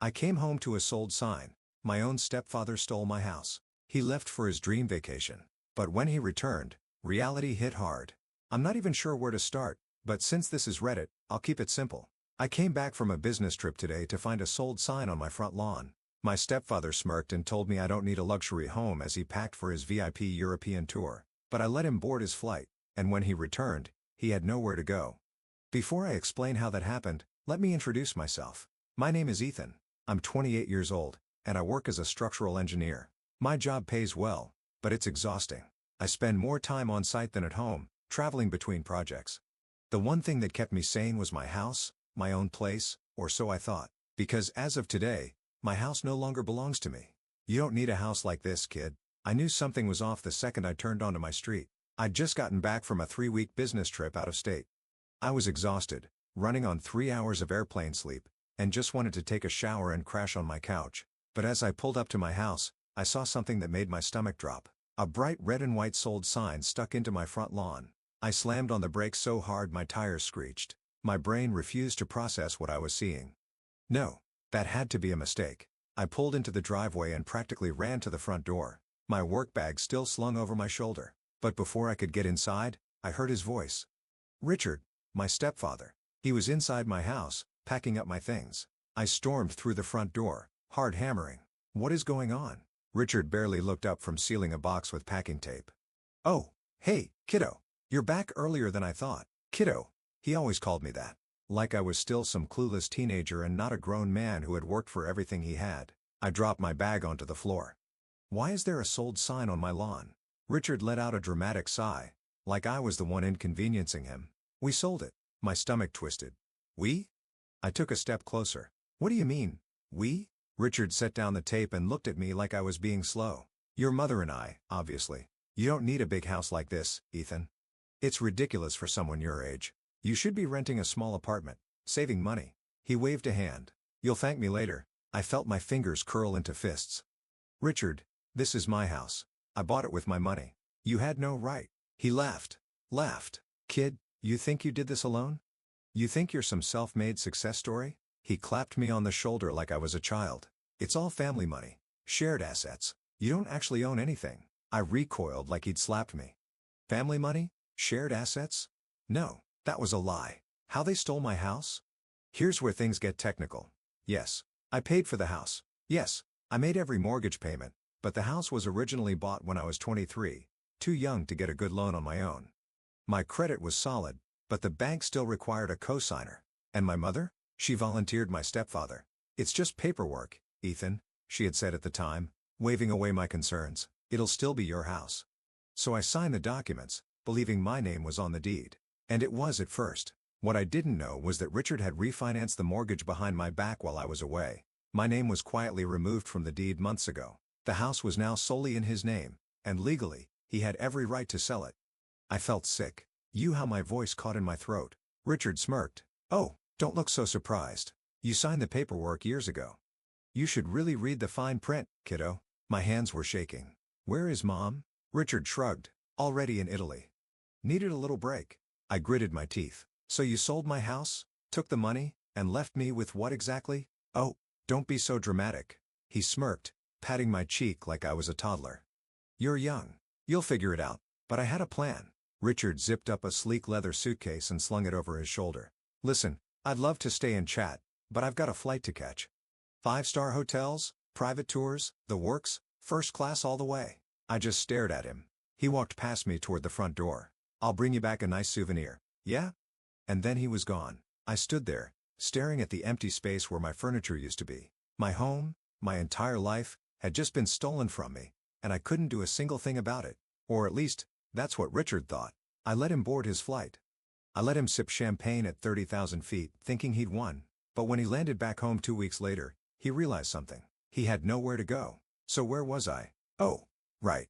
I came home to a sold sign. My own stepfather stole my house. He left for his dream vacation. But when he returned, reality hit hard. I'm not even sure where to start, but since this is Reddit, I'll keep it simple. I came back from a business trip today to find a sold sign on my front lawn. My stepfather smirked and told me I don't need a luxury home as he packed for his VIP European tour. But I let him board his flight, and when he returned, he had nowhere to go. Before I explain how that happened, let me introduce myself. My name is Ethan. I'm 28 years old, and I work as a structural engineer. My job pays well, but it's exhausting. I spend more time on site than at home, traveling between projects. The one thing that kept me sane was my house, my own place, or so I thought. Because as of today, my house no longer belongs to me. You don't need a house like this, kid. I knew something was off the second I turned onto my street. I'd just gotten back from a 3-week business trip out of state. I was exhausted, running on 3 hours of airplane sleep, and just wanted to take a shower and crash on my couch. But as I pulled up to my house, I saw something that made my stomach drop. A bright red and white sold sign stuck into my front lawn. I slammed on the brakes so hard my tires screeched. My brain refused to process what I was seeing. No, that had to be a mistake. I pulled into the driveway and practically ran to the front door, my work bag still slung over my shoulder. But before I could get inside, I heard his voice. Richard, my stepfather. He was inside my house, packing up my things. I stormed through the front door, hard hammering. What is going on? Richard barely looked up from sealing a box with packing tape. Oh, hey, kiddo. You're back earlier than I thought. Kiddo. He always called me that. Like I was still some clueless teenager and not a grown man who had worked for everything he had. I dropped my bag onto the floor. Why is there a sold sign on my lawn? Richard let out a dramatic sigh, like I was the one inconveniencing him. We sold it. My stomach twisted. We? I took a step closer. What do you mean, we? Richard set down the tape and looked at me like I was being slow. Your mother and I, obviously. You don't need a big house like this, Ethan. It's ridiculous for someone your age. You should be renting a small apartment, saving money. He waved a hand. You'll thank me later. I felt my fingers curl into fists. Richard, this is my house. I bought it with my money. You had no right. He laughed. Kid, you think you did this alone? You think you're some self-made success story? He clapped me on the shoulder like I was a child. It's all family money. Shared assets. You don't actually own anything. I recoiled like he'd slapped me. Family money? Shared assets? No, that was a lie. How they stole my house? Here's where things get technical. Yes, I paid for the house. Yes, I made every mortgage payment, but the house was originally bought when I was 23, too young to get a good loan on my own. My credit was solid, but the bank still required a cosigner. And my mother? She volunteered my stepfather. It's just paperwork, Ethan, she had said at the time, waving away my concerns. It'll still be your house. So I signed the documents, believing my name was on the deed. And it was at first. What I didn't know was that Richard had refinanced the mortgage behind my back while I was away. My name was quietly removed from the deed months ago. The house was now solely in his name, and legally, he had every right to sell it. I felt sick. How my voice caught in my throat. Richard smirked. Oh, don't look so surprised. You signed the paperwork years ago. You should really read the fine print, kiddo. My hands were shaking. Where is Mom? Richard shrugged. Already in Italy. Needed a little break. I gritted my teeth. So you sold my house, took the money, and left me with what exactly? Oh, don't be so dramatic. He smirked, patting my cheek like I was a toddler. You're young. You'll figure it out. But I had a plan. Richard zipped up a sleek leather suitcase and slung it over his shoulder. Listen, I'd love to stay and chat, but I've got a flight to catch. 5-star hotels, private tours, the works, first class all the way. I just stared at him. He walked past me toward the front door. I'll bring you back a nice souvenir, yeah? And then he was gone. I stood there, staring at the empty space where my furniture used to be. My home, my entire life, had just been stolen from me, and I couldn't do a single thing about it. Or at least, that's what Richard thought. I let him board his flight. I let him sip champagne at 30,000 feet, thinking he'd won. But when he landed back home 2 weeks later, he realized something. He had nowhere to go. So where was I? Oh, right.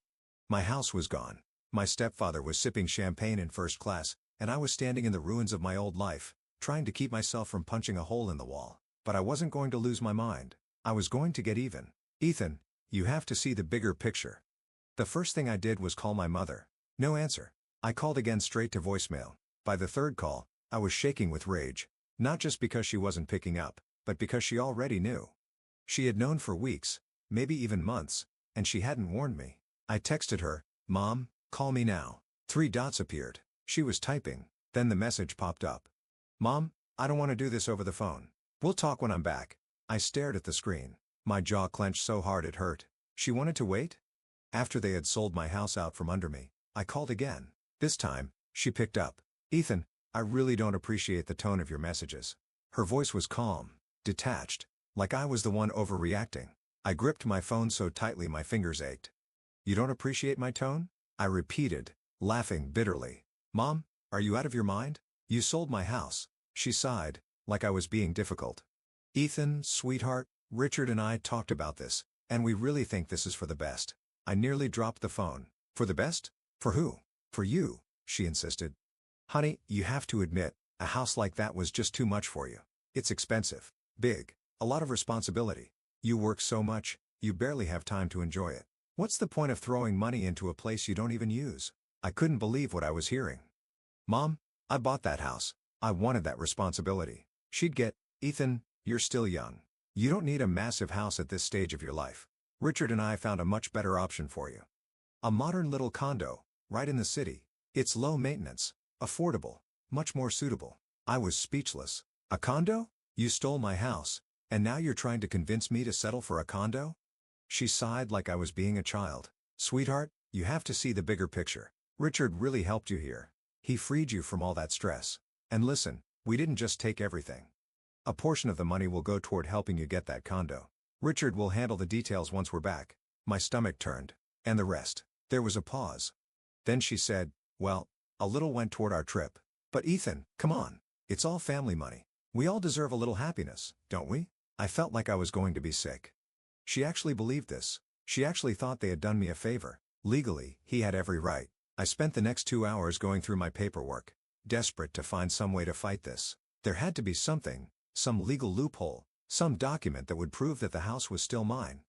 My house was gone. My stepfather was sipping champagne in first class, and I was standing in the ruins of my old life, trying to keep myself from punching a hole in the wall. But I wasn't going to lose my mind. I was going to get even. Ethan, you have to see the bigger picture. The first thing I did was call my mother. No answer. I called again straight to voicemail. By the third call, I was shaking with rage. Not just because she wasn't picking up, but because she already knew. She had known for weeks, maybe even months, and she hadn't warned me. I texted her, "Mom, call me now." 3 dots appeared. She was typing, then the message popped up. "Mom, I don't want to do this over the phone. We'll talk when I'm back." I stared at the screen. My jaw clenched so hard it hurt. She wanted to wait? After they had sold my house out from under me, I called again. This time, she picked up. "Ethan, I really don't appreciate the tone of your messages." Her voice was calm, detached, like I was the one overreacting. I gripped my phone so tightly my fingers ached. "You don't appreciate my tone?" I repeated, laughing bitterly. "Mom, are you out of your mind? You sold my house." She sighed, like I was being difficult. "Ethan, sweetheart, Richard and I talked about this, and we really think this is for the best." I nearly dropped the phone. "For the best? For who?" "For you," she insisted. "Honey, you have to admit, a house like that was just too much for you. It's expensive, big, a lot of responsibility. You work so much, you barely have time to enjoy it. What's the point of throwing money into a place you don't even use?" I couldn't believe what I was hearing. "Mom, I bought that house. I wanted that responsibility." She'd get, "Ethan, you're still young. You don't need a massive house at this stage of your life. Richard and I found a much better option for you. A modern little condo, right in the city. It's low maintenance, affordable, much more suitable." I was speechless. "A condo? You stole my house, and now you're trying to convince me to settle for a condo?" She sighed like I was being a child. "Sweetheart, you have to see the bigger picture. Richard really helped you here. He freed you from all that stress. And listen, we didn't just take everything. A portion of the money will go toward helping you get that condo. Richard will handle the details once we're back." My stomach turned. "And the rest?" There was a pause. Then she said, "Well, a little went toward our trip. But Ethan, come on. It's all family money. We all deserve a little happiness, don't we?" I felt like I was going to be sick. She actually believed this. She actually thought they had done me a favor. Legally, he had every right. I spent the next 2 hours going through my paperwork, desperate to find some way to fight this. There had to be something, some legal loophole, some document that would prove that the house was still mine.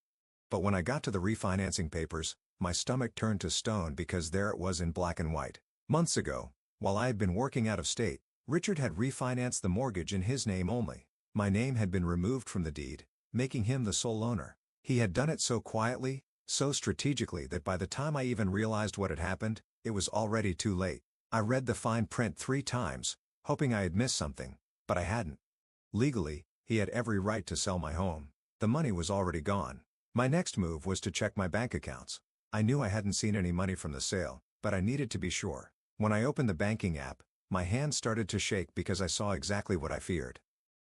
But when I got to the refinancing papers, my stomach turned to stone because there it was in black and white. Months ago, while I had been working out of state, Richard had refinanced the mortgage in his name only. My name had been removed from the deed, making him the sole owner. He had done it so quietly, so strategically that by the time I even realized what had happened, it was already too late. I read the fine print 3 times, hoping I had missed something, but I hadn't. Legally, he had every right to sell my home. The money was already gone. My next move was to check my bank accounts. I knew I hadn't seen any money from the sale, but I needed to be sure. When I opened the banking app, my hands started to shake because I saw exactly what I feared.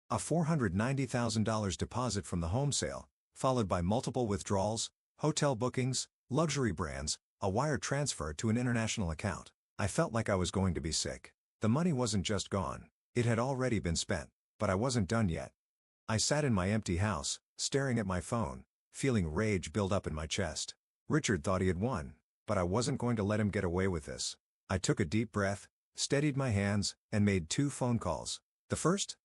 A $490,000 deposit from the home sale, followed by multiple withdrawals, hotel bookings, luxury brands, a wire transfer to an international account. I felt like I was going to be sick. The money wasn't just gone. It had already been spent, but I wasn't done yet. I sat in my empty house, staring at my phone, feeling rage build up in my chest. Richard thought he had won, but I wasn't going to let him get away with this. I took a deep breath, steadied my hands, and made 2 phone calls. The first?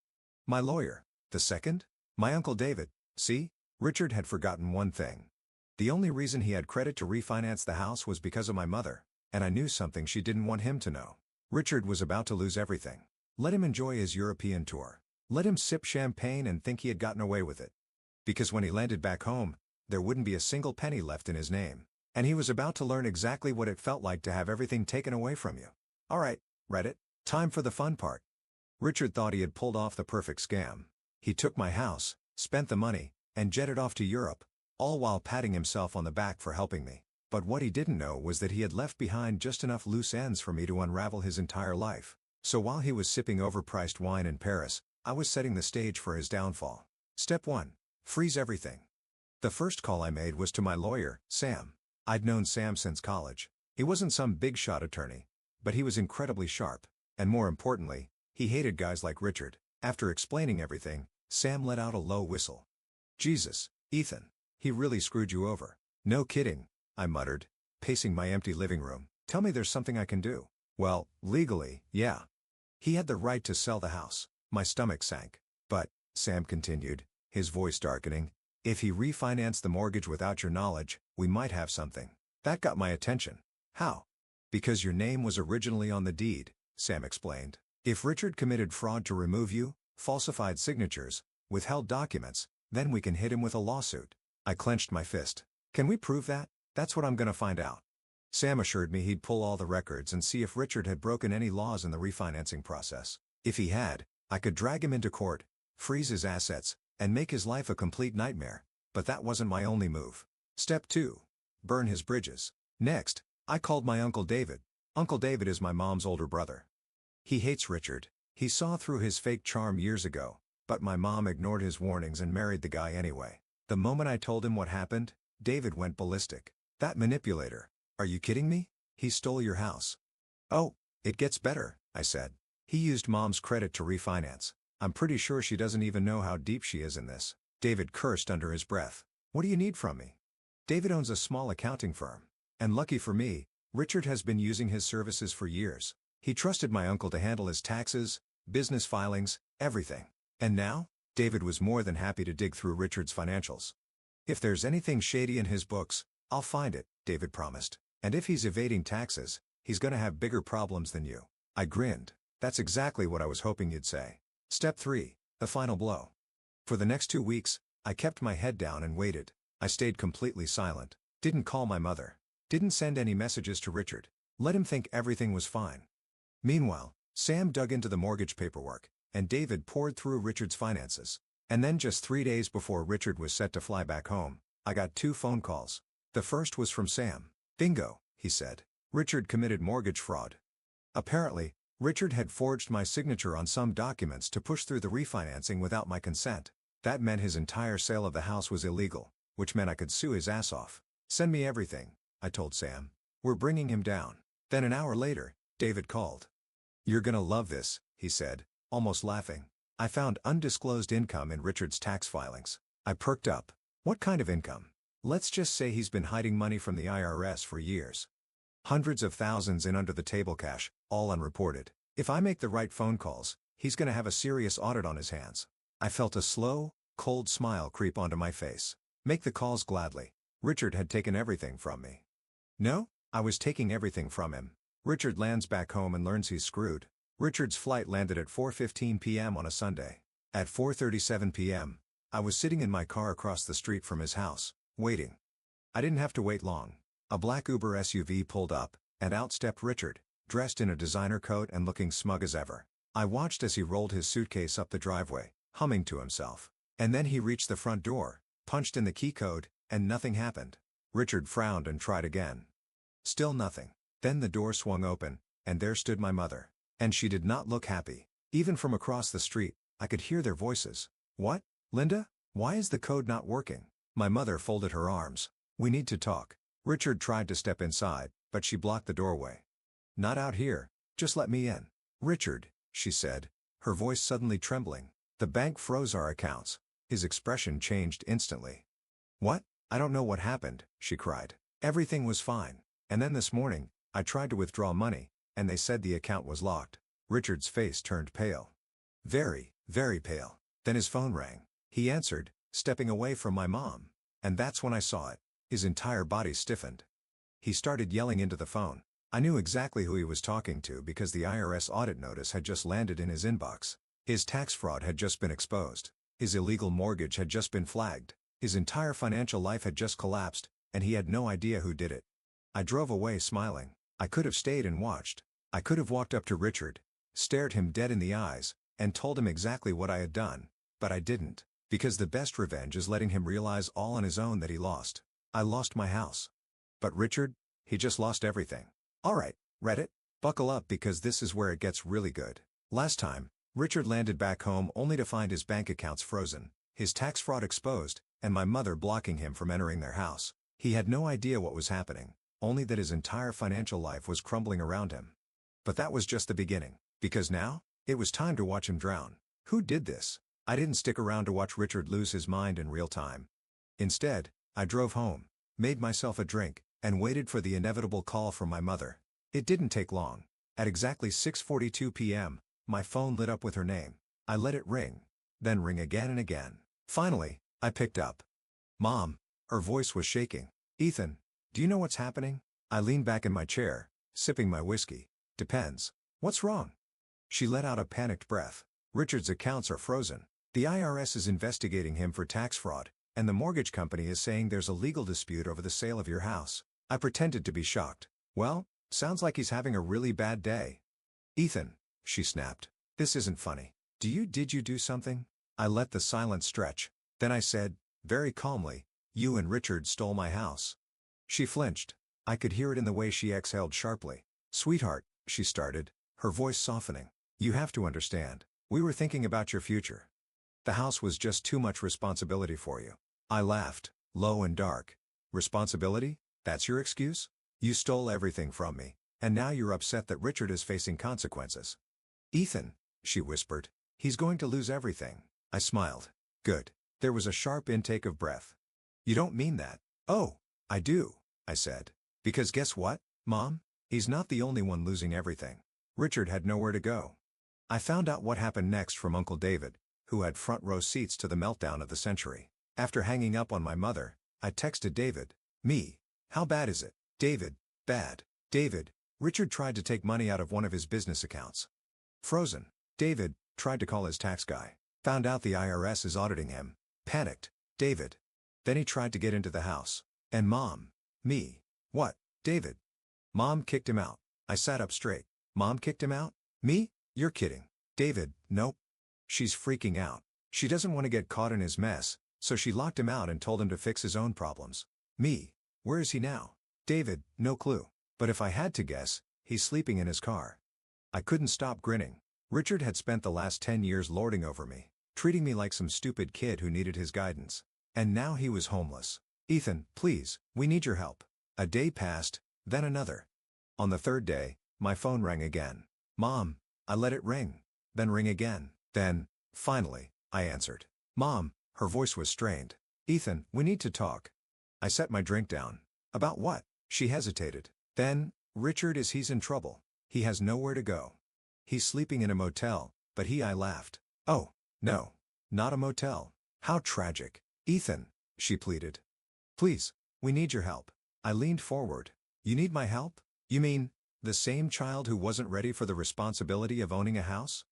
My lawyer. The second? My Uncle David. See? Richard had forgotten one thing. The only reason he had credit to refinance the house was because of my mother, and I knew something she didn't want him to know. Richard was about to lose everything. Let him enjoy his European tour. Let him sip champagne and think he had gotten away with it. Because when he landed back home, there wouldn't be a single penny left in his name. And he was about to learn exactly what it felt like to have everything taken away from you. All right, Reddit, time for the fun part. Richard thought he had pulled off the perfect scam. He took my house, spent the money, and jetted off to Europe, all while patting himself on the back for helping me. But what he didn't know was that he had left behind just enough loose ends for me to unravel his entire life. So while he was sipping overpriced wine in Paris, I was setting the stage for his downfall. Step 1. Freeze everything. The first call I made was to my lawyer, Sam. I'd known Sam since college. He wasn't some big-shot attorney, but he was incredibly sharp, and more importantly, he hated guys like Richard. After explaining everything, Sam let out a low whistle. "Jesus, Ethan, he really screwed you over." "No kidding," I muttered, pacing my empty living room. "Tell me there's something I can do." "Well, legally, yeah. He had the right to sell the house." My stomach sank. "But," Sam continued, his voice darkening, "if he refinanced the mortgage without your knowledge, we might have something." That got my attention. "How?" "Because your name was originally on the deed," Sam explained. "If Richard committed fraud to remove you, falsified signatures, withheld documents, Then we can hit him with a lawsuit. I clenched my fist. Can we prove that? That's what I'm gonna find out. Sam assured me he'd pull all the records and see if Richard had broken any laws in the refinancing process. If he had, I could drag him into court, freeze his assets, and make his life a complete nightmare. But that wasn't my only move. Step 2. Burn his bridges. Next, I called my Uncle David. Uncle David is my mom's older brother. He hates Richard. He saw through his fake charm years ago, but my mom ignored his warnings and married the guy anyway. The moment I told him what happened, David went ballistic. That manipulator. Are you kidding me? He stole your house. Oh, it gets better, I said. He used mom's credit to refinance. I'm pretty sure she doesn't even know how deep she is in this. David cursed under his breath. What do you need from me? David owns a small accounting firm. And lucky for me, Richard has been using his services for years. He trusted my uncle to handle his taxes, business filings, everything. And now, David was more than happy to dig through Richard's financials. If there's anything shady in his books, I'll find it, David promised. And if he's evading taxes, he's gonna have bigger problems than you. I grinned. That's exactly what I was hoping you'd say. Step 3. The final blow. For the next 2 weeks, I kept my head down and waited. I stayed completely silent. Didn't call my mother. Didn't send any messages to Richard. Let him think everything was fine. Meanwhile, Sam dug into the mortgage paperwork, and David poured through Richard's finances. And then just 3 days before Richard was set to fly back home, I got 2 phone calls. The first was from Sam. Bingo, he said. Richard committed mortgage fraud. Apparently, Richard had forged my signature on some documents to push through the refinancing without my consent. That meant his entire sale of the house was illegal, which meant I could sue his ass off. Send me everything, I told Sam. We're bringing him down. Then an hour later, David called. You're gonna love this, he said, almost laughing. I found undisclosed income in Richard's tax filings. I perked up. What kind of income? Let's just say he's been hiding money from the IRS for years. Hundreds of thousands in under-the-table cash, all unreported. If I make the right phone calls, he's gonna have a serious audit on his hands. I felt a slow, cold smile creep onto my face. Make the calls gladly. Richard had taken everything from me. No, I was taking everything from him. Richard lands back home and learns he's screwed. Richard's flight landed at 4:15 p.m. on a Sunday. At 4:37 p.m., I was sitting in my car across the street from his house, waiting. I didn't have to wait long. A black Uber SUV pulled up, and out stepped Richard, dressed in a designer coat and looking smug as ever. I watched as he rolled his suitcase up the driveway, humming to himself. And then he reached the front door, punched in the key code, and nothing happened. Richard frowned and tried again. Still nothing. Then the door swung open, and there stood my mother. And she did not look happy. Even from across the street, I could hear their voices. What, Linda? Why is the code not working? My mother folded her arms. We need to talk. Richard tried to step inside, but she blocked the doorway. Not out here. Just let me in. Richard, she said, her voice suddenly trembling. The bank froze our accounts. His expression changed instantly. What? I don't know what happened, she cried. Everything was fine. And then this morning, I tried to withdraw money, and they said the account was locked. Richard's face turned pale. Very, very pale. Then his phone rang. He answered, stepping away from my mom. And that's when I saw it. His entire body stiffened. He started yelling into the phone. I knew exactly who he was talking to because the IRS audit notice had just landed in his inbox. His tax fraud had just been exposed. His illegal mortgage had just been flagged. His entire financial life had just collapsed, and he had no idea who did it. I drove away smiling. I could have stayed and watched. I could have walked up to Richard, stared him dead in the eyes, and told him exactly what I had done. But I didn't, because the best revenge is letting him realize all on his own that he lost. I lost my house. But Richard, he just lost everything. Alright, Reddit, buckle up because this is where it gets really good. Last time, Richard landed back home only to find his bank accounts frozen, his tax fraud exposed, and my mother blocking him from entering their house. He had no idea what was happening, only that his entire financial life was crumbling around him. But that was just the beginning, because now, it was time to watch him drown. Who did this? I didn't stick around to watch Richard lose his mind in real time. Instead, I drove home, made myself a drink, and waited for the inevitable call from my mother. It didn't take long. At exactly 6:42 p.m., my phone lit up with her name. I let it ring, then ring again and again. Finally, I picked up. Mom, her voice was shaking. Ethan, do you know what's happening? I leaned back in my chair, sipping my whiskey. Depends. What's wrong? She let out a panicked breath. Richard's accounts are frozen. The IRS is investigating him for tax fraud, and the mortgage company is saying there's a legal dispute over the sale of your house. I pretended to be shocked. Well, sounds like he's having a really bad day. Ethan, she snapped. This isn't funny. Did you do something? I let the silence stretch. Then I said, very calmly, you and Richard stole my house. She flinched. I could hear it in the way she exhaled sharply. Sweetheart, she started, her voice softening. You have to understand. We were thinking about your future. The house was just too much responsibility for you. I laughed, low and dark. Responsibility? That's your excuse? You stole everything from me, and now you're upset that Richard is facing consequences. Ethan, she whispered, he's going to lose everything. I smiled. Good. There was a sharp intake of breath. You don't mean that. Oh, I do, I said. Because guess what, Mom? He's not the only one losing everything. Richard had nowhere to go. I found out what happened next from Uncle David, who had front row seats to the meltdown of the century. After hanging up on my mother, I texted David. Me. How bad is it? David. Bad. David. Richard tried to take money out of one of his business accounts. Frozen. David. Tried to call his tax guy. Found out the IRS is auditing him. Panicked. David. Then he tried to get into the house. And Mom. Me. What? David. Mom kicked him out. I sat up straight. Mom kicked him out? Me? You're kidding. David. Nope. She's freaking out. She doesn't want to get caught in his mess, so she locked him out and told him to fix his own problems. Me. Where is he now? David. No clue. But if I had to guess, he's sleeping in his car. I couldn't stop grinning. Richard had spent the last 10 years lording over me, treating me like some stupid kid who needed his guidance. And now he was homeless. Ethan, please, we need your help. A day passed, then another. On the third day, my phone rang again. Mom. I let it ring. Then ring again. Then, finally, I answered. Mom, her voice was strained. Ethan, we need to talk. I set my drink down. About what? She hesitated. Then, Richard he's in trouble. He has nowhere to go. He's sleeping in a motel, but I laughed. Oh, no. Not a motel. How tragic. Ethan, she pleaded. Please, we need your help. I leaned forward. You need my help? You mean, the same child who wasn't ready for the responsibility of owning a house?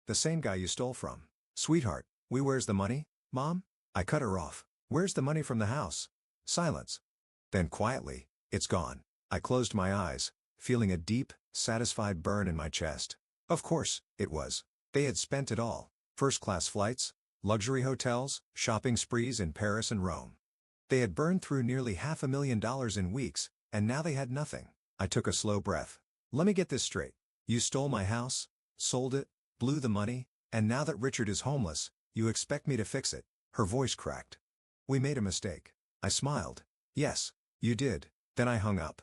The same guy you stole from. Sweetheart, where's the money, Mom? I cut her off. Where's the money from the house? Silence. Then quietly, it's gone. I closed my eyes, feeling a deep, satisfied burn in my chest. Of course, it was. They had spent it all. First-class flights, luxury hotels, shopping sprees in Paris and Rome. They had burned through nearly $500,000 in weeks, and now they had nothing. I took a slow breath. Let me get this straight. You stole my house, sold it, blew the money, and now that Richard is homeless, you expect me to fix it. Her voice cracked. We made a mistake. I smiled. Yes, you did. Then I hung up.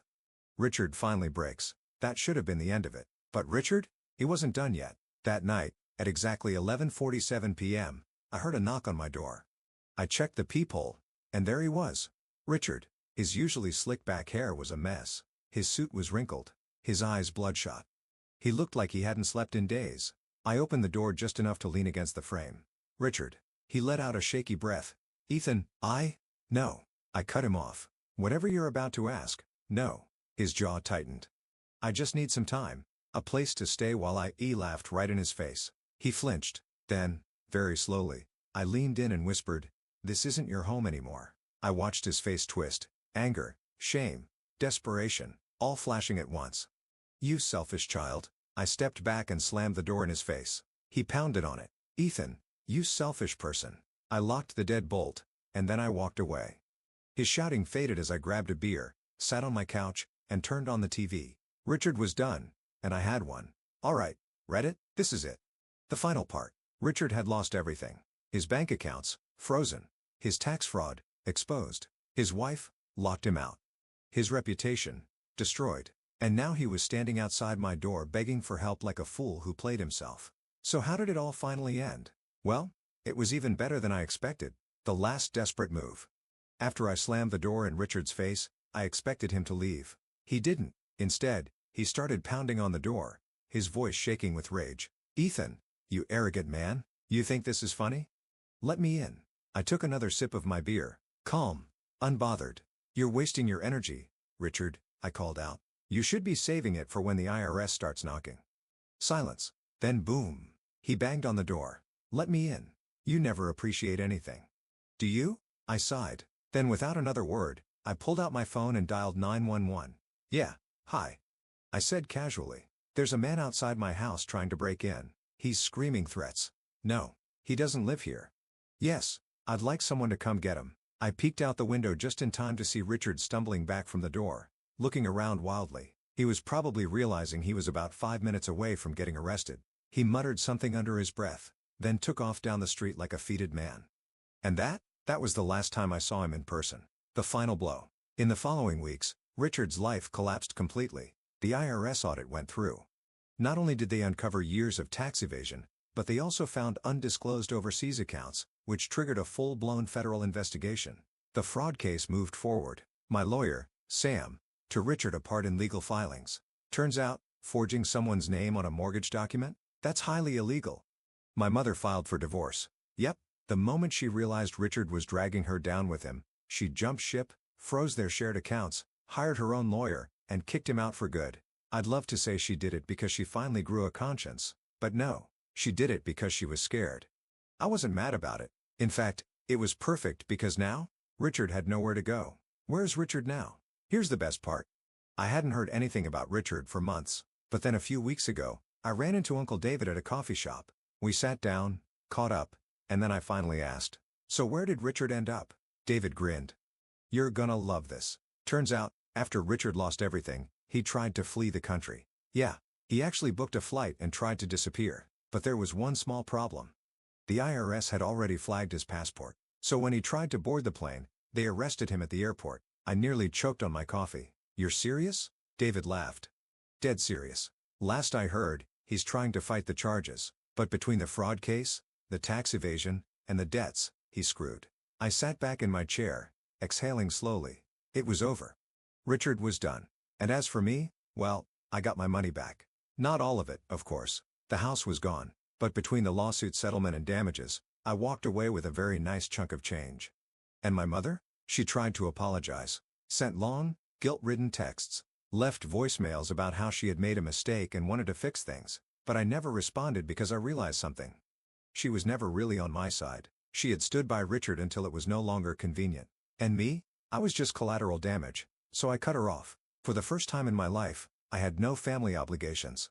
Richard finally breaks. That should have been the end of it. But Richard? He wasn't done yet. That night, at exactly 11:47 p.m., I heard a knock on my door. I checked the peephole, and there he was. Richard. His usually slick-back hair was a mess. His suit was wrinkled. His eyes bloodshot. He looked like he hadn't slept in days. I opened the door just enough to lean against the frame. Richard. He let out a shaky breath. Ethan, No. I cut him off. Whatever you're about to ask, no. His jaw tightened. I just need some time. A place to stay while he laughed right in his face. He flinched. Then, very slowly, I leaned in and whispered, this isn't your home anymore. I watched his face twist. Anger, shame, desperation, all flashing at once. You selfish child. I stepped back and slammed the door in his face. He pounded on it. Ethan, you selfish person. I locked the deadbolt, and then I walked away. His shouting faded as I grabbed a beer, sat on my couch, and turned on the TV. Richard was done, and I had one. All right, read it? This is it. The final part. Richard had lost everything. His bank accounts, frozen. His tax fraud, exposed. His wife, locked him out. His reputation, destroyed. And now he was standing outside my door begging for help like a fool who played himself. So how did it all finally end? Well, it was even better than I expected. The last desperate move. After I slammed the door in Richard's face, I expected him to leave. He didn't. Instead, he started pounding on the door, his voice shaking with rage. Ethan, you arrogant man, you think this is funny? Let me in. I took another sip of my beer, calm, unbothered. You're wasting your energy, Richard, I called out. You should be saving it for when the IRS starts knocking. Silence. Then boom. He banged on the door. Let me in. You never appreciate anything. Do you? I sighed. Then without another word, I pulled out my phone and dialed 911. Yeah, hi. I said casually. There's a man outside my house trying to break in. He's screaming threats. No, he doesn't live here. Yes, I'd like someone to come get him. I peeked out the window just in time to see Richard stumbling back from the door, looking around wildly. He was probably realizing he was about 5 minutes away from getting arrested. He muttered something under his breath, then took off down the street like a defeated man. And that was the last time I saw him in person. The final blow. In the following weeks, Richard's life collapsed completely. The IRS audit went through. Not only did they uncover years of tax evasion, but they also found undisclosed overseas accounts, which triggered a full-blown federal investigation. The fraud case moved forward. My lawyer, Sam, to Richard apart in legal filings. Turns out, forging someone's name on a mortgage document? That's highly illegal. My mother filed for divorce. Yep, the moment she realized Richard was dragging her down with him, she jumped ship, froze their shared accounts, hired her own lawyer, and kicked him out for good. I'd love to say she did it because she finally grew a conscience, but no, she did it because she was scared. I wasn't mad about it. In fact, it was perfect because now, Richard had nowhere to go. Where's Richard now? Here's the best part. I hadn't heard anything about Richard for months, but then a few weeks ago, I ran into Uncle David at a coffee shop. We sat down, caught up, and then I finally asked, "So where did Richard end up?" David grinned. "You're gonna love this. Turns out, after Richard lost everything, he tried to flee the country. Yeah, he actually booked a flight and tried to disappear, but there was one small problem. The IRS had already flagged his passport, so when he tried to board the plane, they arrested him at the airport." I nearly choked on my coffee. "You're serious?" David laughed. "Dead serious. Last I heard, he's trying to fight the charges, but between the fraud case, the tax evasion, and the debts, he's screwed." I sat back in my chair, exhaling slowly. It was over. Richard was done. And as for me, well, I got my money back. Not all of it, of course. The house was gone, but between the lawsuit settlement and damages, I walked away with a very nice chunk of change. And my mother? She tried to apologize, sent long, guilt-ridden texts, left voicemails about how she had made a mistake and wanted to fix things, but I never responded because I realized something. She was never really on my side. She had stood by Richard until it was no longer convenient. And me? I was just collateral damage, so I cut her off. For the first time in my life, I had no family obligations.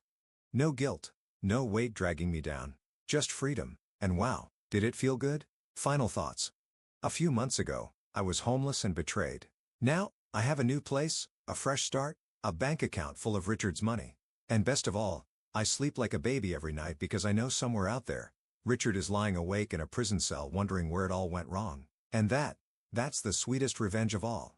No guilt, no weight dragging me down. Just freedom, and wow, did it feel good? Final thoughts. A few months ago, I was homeless and betrayed. Now, I have a new place, a fresh start, a bank account full of Richard's money. And best of all, I sleep like a baby every night because I know somewhere out there, Richard is lying awake in a prison cell wondering where it all went wrong. And that's the sweetest revenge of all.